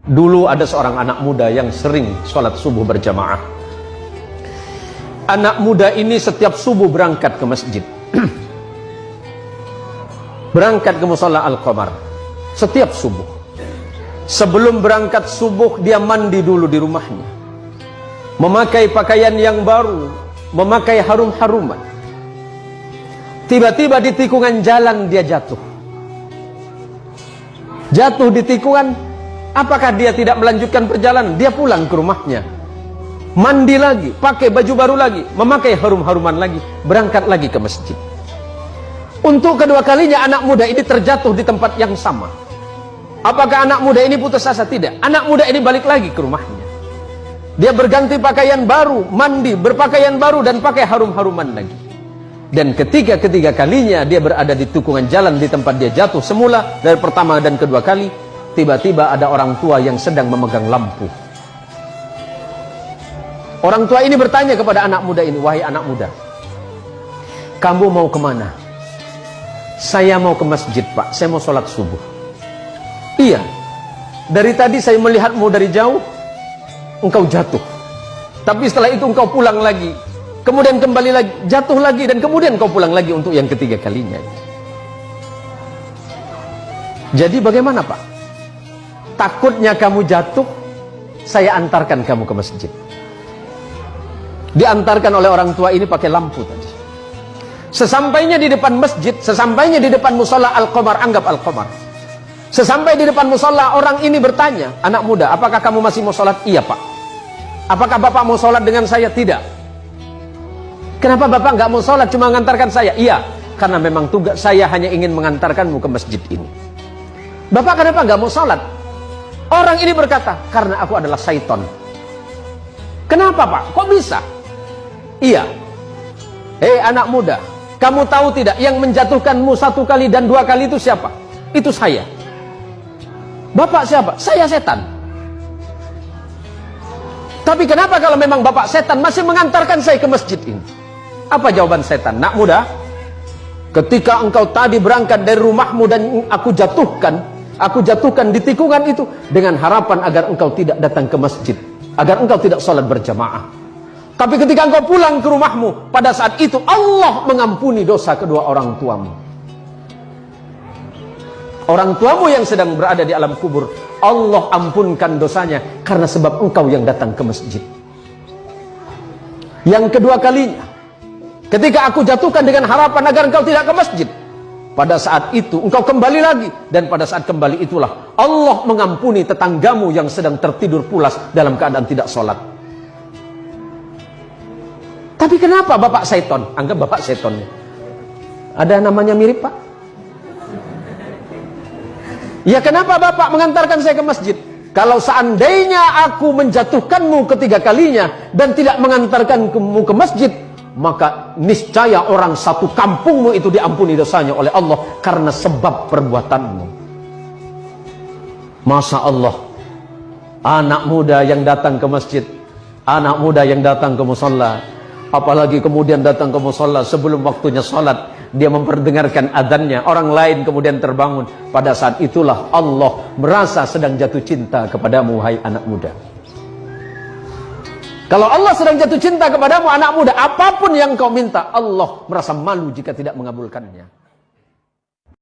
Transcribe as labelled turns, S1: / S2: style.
S1: Dulu ada seorang anak muda yang sering sholat subuh berjamaah. Anak muda ini setiap subuh berangkat ke masjid. Berangkat ke mushola Al-Qamar setiap subuh. Sebelum berangkat subuh, dia mandi dulu di rumahnya, memakai pakaian yang baru, memakai harum-haruman. Tiba-tiba di tikungan jalan dia jatuh. Jatuh di tikungan. Apakah dia tidak melanjutkan perjalanan? Dia pulang ke rumahnya, mandi lagi, pakai baju baru lagi, memakai harum-haruman lagi, berangkat lagi ke masjid. Untuk kedua kalinya anak muda ini terjatuh di tempat yang sama. Apakah anak muda ini putus asa? Tidak. Anak muda ini balik lagi ke rumahnya. Dia berganti pakaian baru, mandi, berpakaian baru, dan pakai harum-haruman lagi. Dan ketiga kalinya dia berada di tikungan jalan di tempat dia jatuh semula, dari pertama dan kedua kali, tiba-tiba ada orang tua yang sedang memegang lampu. Orang tua ini bertanya kepada anak muda ini, "Wahai anak muda, kamu mau kemana?" "Saya mau ke masjid, Pak. Saya mau sholat subuh." "Iya, dari tadi saya melihatmu dari jauh, engkau jatuh. Tapi setelah itu engkau pulang lagi, kemudian kembali lagi, jatuh lagi, dan kemudian engkau pulang lagi untuk yang ketiga kalinya. Jadi bagaimana, Pak? Takutnya kamu jatuh, saya antarkan kamu ke masjid." Diantarkan oleh orang tua ini pakai lampu tadi. Sesampainya di depan masjid, sesampainya di depan mushola Al-Qamar, anggap Al-Qamar. Sesampai di depan mushola, orang ini bertanya, "Anak muda, apakah kamu masih mau sholat?" "Iya, Pak." "Apakah Bapak mau sholat dengan saya?" "Tidak." "Kenapa Bapak nggak mau sholat, cuma mengantarkan saya?" "Iya, karena memang tugas saya hanya ingin mengantarkanmu ke masjid ini." "Bapak kenapa nggak mau sholat?" Orang ini berkata, "Karena aku adalah syaitan." "Kenapa, Pak? Kok bisa?" "Iya. Hei anak muda, kamu tahu tidak yang menjatuhkanmu 1 kali dan 2 kali itu siapa? Itu saya." "Bapak siapa?" "Saya setan." "Tapi kenapa kalau memang Bapak setan masih mengantarkan saya ke masjid ini?" Apa jawaban setan? "Nak muda, ketika engkau tadi berangkat dari rumahmu dan aku jatuhkan di tikungan itu dengan harapan agar engkau tidak datang ke masjid, agar engkau tidak sholat berjamaah. Tapi ketika engkau pulang ke rumahmu, pada saat itu Allah mengampuni dosa kedua orang tuamu. Orang tuamu yang sedang berada di alam kubur, Allah ampunkan dosanya karena sebab engkau yang datang ke masjid. Yang kedua kalinya, ketika aku jatuhkan dengan harapan agar engkau tidak ke masjid, pada saat itu engkau kembali lagi, dan pada saat kembali itulah Allah mengampuni tetanggamu yang sedang tertidur pulas dalam keadaan tidak sholat." "Tapi kenapa Bapak seton?" Anggap Bapak seton. Ada namanya mirip, Pak? "Ya kenapa Bapak mengantarkan saya ke masjid?" "Kalau seandainya aku menjatuhkanmu ketiga kalinya dan tidak mengantarkanmu ke masjid, maka niscaya orang satu kampungmu itu diampuni dosanya oleh Allah karena sebab perbuatanmu." Masya Allah, anak muda yang datang ke masjid, anak muda yang datang ke mushola, apalagi kemudian datang ke mushola sebelum waktunya sholat, dia memperdengarkan adzannya, orang lain kemudian terbangun. Pada saat itulah Allah merasa sedang jatuh cinta kepadamu, hai anak muda. Kalau Allah sedang jatuh cinta kepadamu, anak muda, apapun yang kau minta, Allah merasa malu jika tidak mengabulkannya.